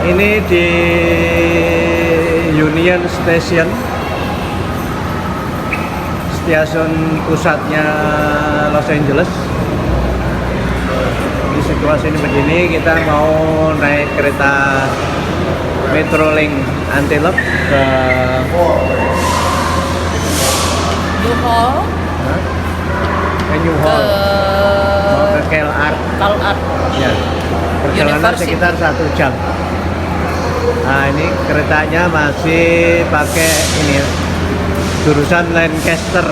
Ini di Union Station, stasiun pusatnya Los Angeles. Di situasi ini begini, kita mau naik kereta Metrolink Antelope ke New Hall New Hall, mau ke CalArt. Ya, perjalanan University. sekitar 1 jam. Nah, ini keretanya masih pakai ini ya, jurusan Lancaster.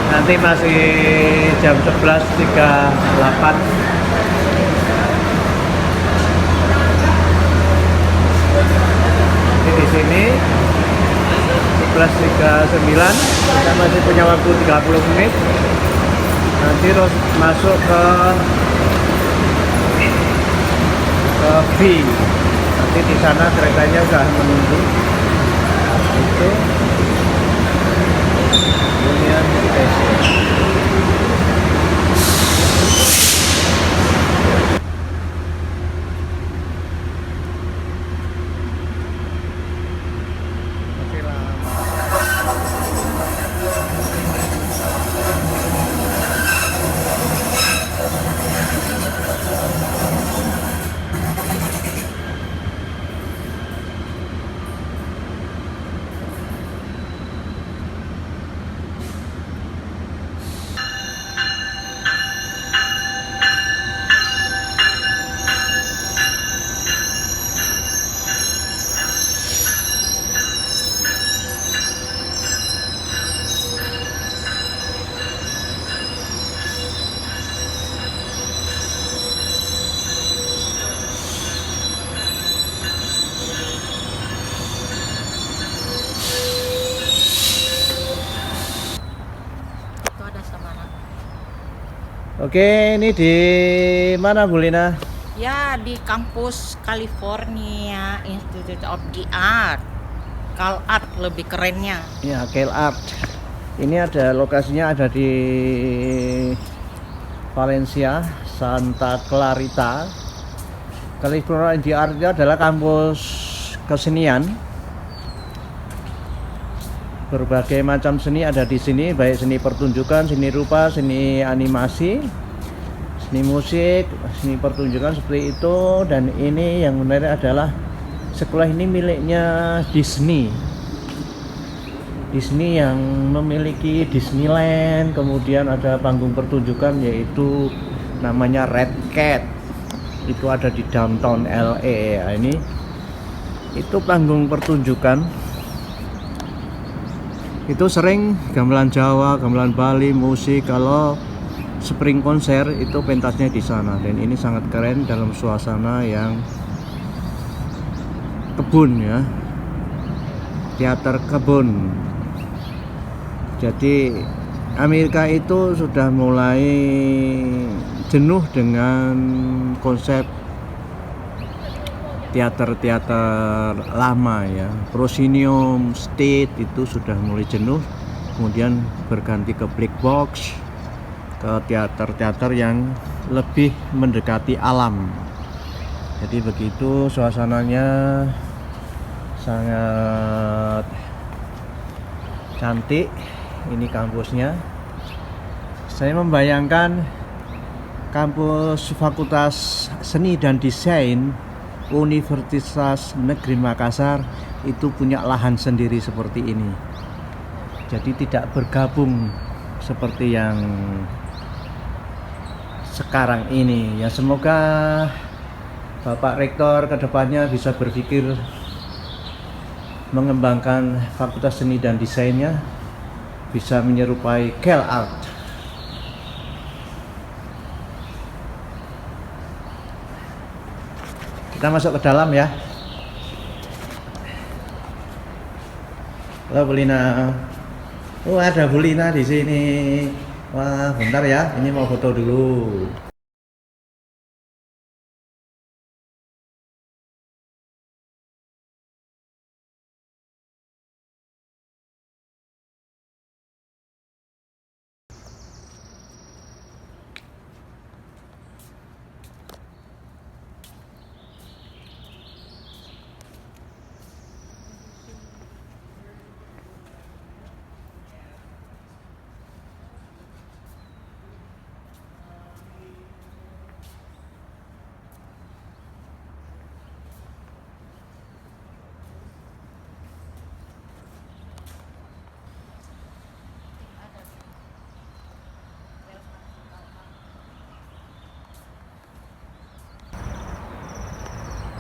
Nanti masih jam 11.38. Ini di sini 11.39, kita masih punya waktu 30 menit. Nanti terus masuk ke V. Nanti di sana keretanya sudah menunggu. Itu Union Station. Oke lah. Itu ada Samara. Oke, ini di mana Bu Lina? Ya, di kampus California Institute of the Art. CalArt lebih kerennya. Ya, CalArt. Ini ada lokasinya, ada di Valencia, Santa Clarita. California di Art itu adalah kampus kesenian. Berbagai macam seni ada di sini, baik seni pertunjukan, seni rupa, seni animasi, seni musik, seni pertunjukan seperti itu. Dan ini yang menarik adalah sekolah ini miliknya Disney. Disney yang memiliki Disneyland, kemudian ada panggung pertunjukan yaitu namanya Red Cat. Itu ada di downtown LA. Nah, ini itu panggung pertunjukan. Itu sering gamelan Jawa, gamelan Bali, musik. Kalau spring konser itu pentasnya di sana. Dan ini sangat keren dalam suasana yang kebun ya, teater kebun. Jadi Amerika itu sudah mulai jenuh dengan konsep teater-teater lama ya. Proscenium, State itu sudah mulai jenuh, kemudian berganti ke black box, ke teater-teater yang lebih mendekati alam. Jadi begitu suasananya, sangat cantik. Ini kampusnya. Saya membayangkan kampus Fakultas Seni dan Desain Universitas Negeri Makassar itu punya lahan sendiri seperti ini. Jadi tidak bergabung seperti yang sekarang ini. Ya, semoga Bapak Rektor kedepannya bisa berpikir mengembangkan Fakultas Seni dan Desainnya bisa menyerupai CalArt. Kita masuk ke dalam ya. Halo Bu Lina. Oh, ada Bu Lina di sini. Wah, bentar ya. Ini mau foto dulu.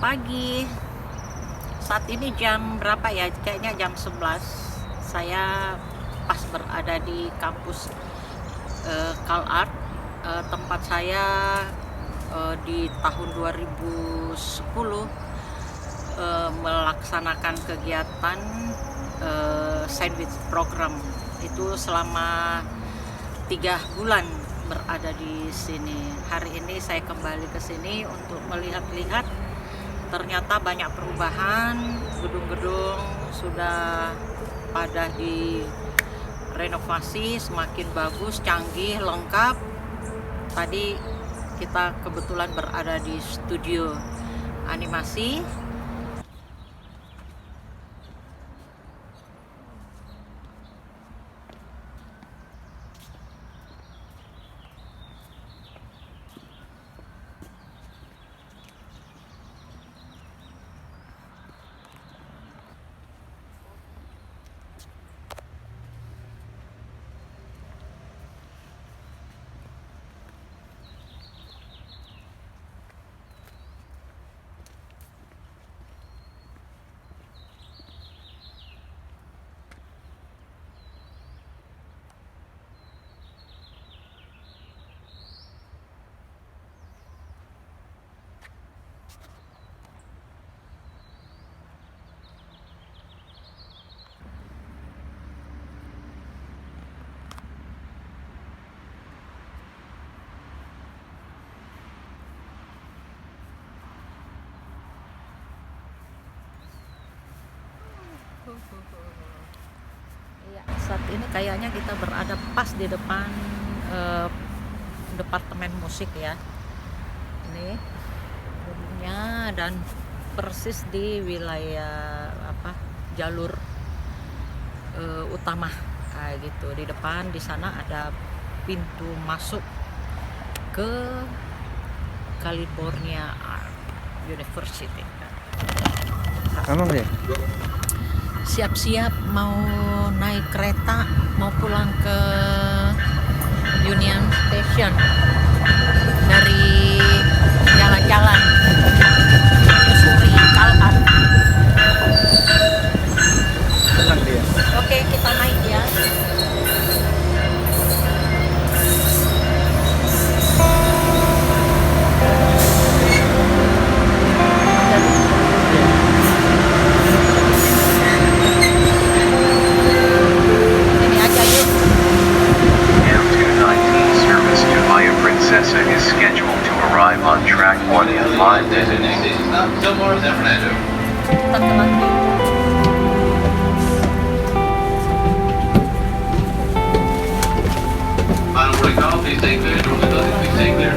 pagi. Saat ini jam berapa ya? Kayaknya jam 11. Saya pas berada di kampus CalArt. Tempat saya di tahun 2010 melaksanakan kegiatan sandwich program. Itu selama 3 bulan berada di sini. Hari ini saya kembali ke sini untuk melihat-lihat. Ternyata banyak perubahan, gedung-gedung sudah pada direnovasi, semakin bagus, canggih, lengkap. Tadi kita kebetulan berada di studio animasi. Ya, saat ini kayaknya kita berada pas di depan departemen musik ya. Ini gedungnya dan persis di wilayah jalur utama kayak gitu. Di depan di sana ada pintu masuk ke California Art University. Emang ya? Siap-siap mau naik kereta, mau pulang ke Union Station dari jalan-jalan menyusuri CalArt. Tenang dia. Oke, kita naik ya. Ini aja yuk. M219 service to Via Princesa is scheduled to arrive on track 1 in 5 minutes. Kita ke lagi. Final recall, please stay clear. Doors are closing, please stay clear.